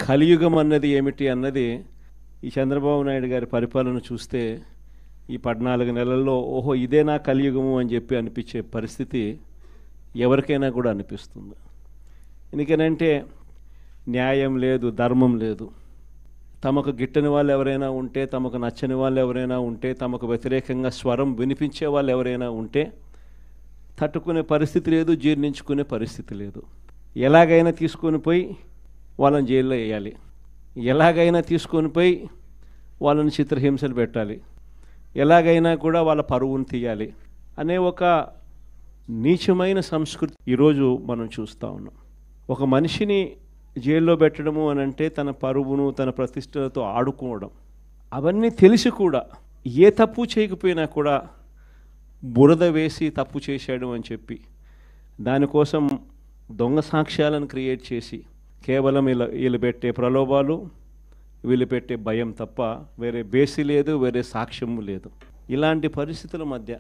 కలియుగం అన్నది ఏమిటి అన్నది ఈ చంద్రబాబు నాయుడు గారి పరిపాలన చూస్తే ఈ 14 నెలల్లో ఓహో ఇదే నా కలియుగము అని చెప్పి అనిపించే పరిస్థితి ఎవరికైనా కూడా అనిపిస్తుంది. ఎందుకనంటే న్యాయం లేదు, ధర్మం లేదు. తమకు గిట్టని వాళ్ళు ఎవరైనా ఉంటే, తమకు నచ్చని వాళ్ళు ఎవరైనా ఉంటే, తమకు వ్యతిరేకంగా స్వరం వినిపించే వాళ్ళు ఎవరైనా ఉంటే తట్టుకునే పరిస్థితి లేదు, జీర్ణించుకునే పరిస్థితి లేదు. ఎలాగైనా తీసుకొని పోయి వాళ్ళని జైల్లో వేయాలి, ఎలాగైనా తీసుకొని పోయి వాళ్ళని చిత్రహింసలు పెట్టాలి, ఎలాగైనా కూడా వాళ్ళ పరువును తీయాలి అనే ఒక నీచమైన సంస్కృతి ఈరోజు మనం చూస్తూ ఉన్నాం. ఒక మనిషిని జైల్లో పెట్టడము అని అంటే తన పరువును, తన ప్రతిష్టలతో ఆడుకోవడం. అవన్నీ తెలిసి కూడా ఏ తప్పు చేయకపోయినా కూడా బురద వేసి తప్పు చేశాడు అని చెప్పి దానికోసం దొంగ సాక్ష్యాలను క్రియేట్ చేసి కేవలం వీళ్ళు పెట్టే ప్రలోభాలు, వీళ్ళు పెట్టే భయం తప్ప వేరే బేసి లేదు, వేరే సాక్ష్యము లేదు. ఇలాంటి పరిస్థితుల మధ్య